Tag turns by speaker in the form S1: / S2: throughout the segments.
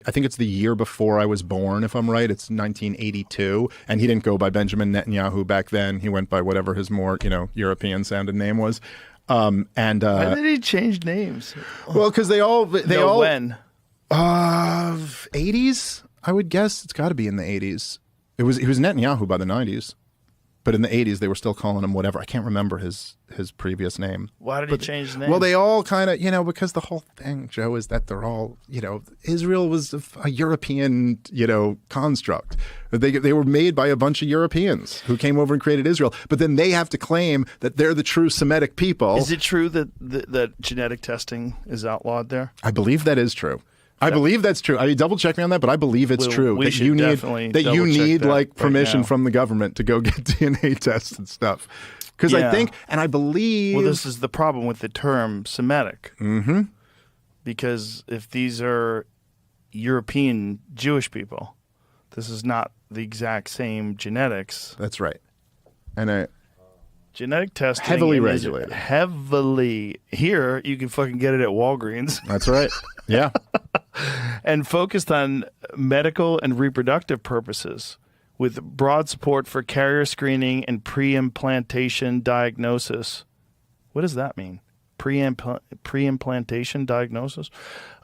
S1: I think it's the year before I was born, if I'm right. It's 1982. And he didn't go by Benjamin Netanyahu back then. He went by whatever his more, European sounded name was.
S2: Why did he change names?
S1: Well, because they all
S2: when?
S1: 80s, I would guess. It's got to be in the 80s. He was Netanyahu by the 90s. But in the 80s, they were still calling him whatever. I can't remember his previous name.
S2: Why did he change the name?
S1: Well, they all kind of, because the whole thing, Joe, is that they're all, Israel was a European, construct. They were made by a bunch of Europeans who came over and created Israel. But then they have to claim that they're the true Semitic people.
S2: Is it true that genetic testing is outlawed there?
S1: I believe that is true. I believe that's true. I mean, double check me on that, but I believe it's true.
S2: We should definitely
S1: you need
S2: like
S1: permission
S2: right
S1: from the government to go get DNA tests and stuff. Because I think, and I believe...
S2: Well, this is the problem with the term Semitic.
S1: Mm-hmm.
S2: Because if these are European Jewish people, this is not the exact same genetics.
S1: That's right. And
S2: genetic testing
S1: heavily regulated.
S2: Heavily. Here, you can fucking get it at Walgreens.
S1: That's right. Yeah.
S2: And focused on medical and reproductive purposes with broad support for carrier screening and pre-implantation diagnosis. What does that mean? Pre-implantation diagnosis?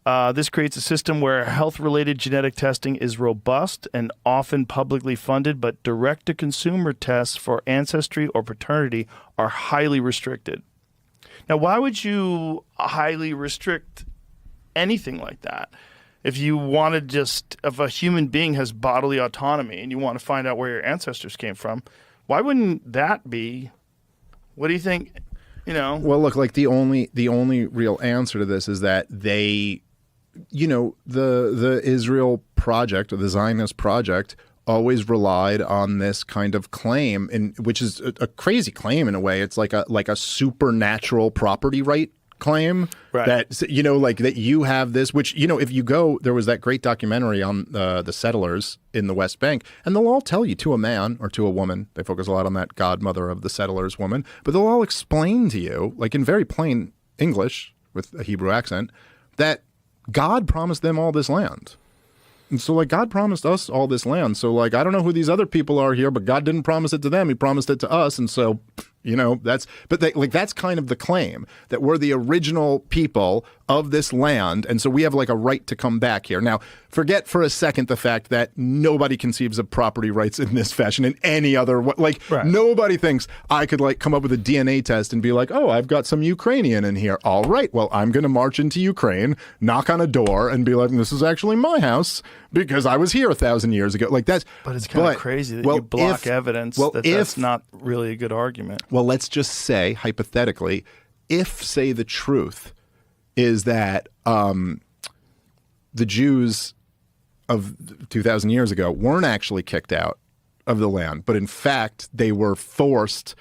S2: This creates a system where health-related genetic testing is robust and often publicly funded, but direct-to-consumer tests for ancestry or paternity are highly restricted. Now, why would you highly restrict anything like that? If you wanted if a human being has bodily autonomy and you want to find out where your ancestors came from, why wouldn't that be? What do you think?
S1: Well, look, like the only real answer to this is that they, the Israel project or the Zionist project always relied on this kind of claim, which is a crazy claim in a way. It's like a supernatural property right claim,
S2: right.
S1: That that you have this, which if you go, there was that great documentary on the settlers in the West Bank, and they'll all tell you to a man or to a woman. They focus a lot on that godmother of the settlers woman, but they'll all explain to you, like in very plain English with a Hebrew accent, that God promised them all this land. And so, like, God promised us all this land. So, like, I don't know who these other people are here, but God didn't promise it to them. He promised it to us. And so, that's kind of the claim, that we're the original people of this land. And so we have like a right to come back here. Now, forget for a second the fact that nobody conceives of property rights in this fashion in any other way. Like, right. Nobody thinks I could like come up with a DNA test and be like, oh, I've got some Ukrainian in here. All right, well, I'm going to march into Ukraine, knock on a door and be like, this is actually my house because I was here 1,000 years ago. Like that's.
S2: But it's kind of crazy that you block evidence that's not really a good argument.
S1: Well, let's just say, hypothetically, if, say, the truth is that the Jews of 2,000 years ago weren't actually kicked out of the land, but in fact, they were forced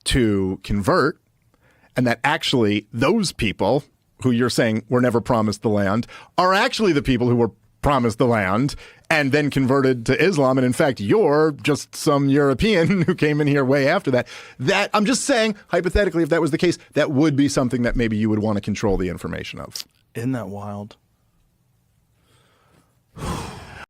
S1: to convert, and that actually those people who you're saying were never promised the land are actually the people who were promised the land and then converted to Islam. And in fact, you're just some European who came in here way after that. That I'm just saying, hypothetically, if that was the case, that would be something that maybe you would want to control the information of.
S2: Isn't that wild?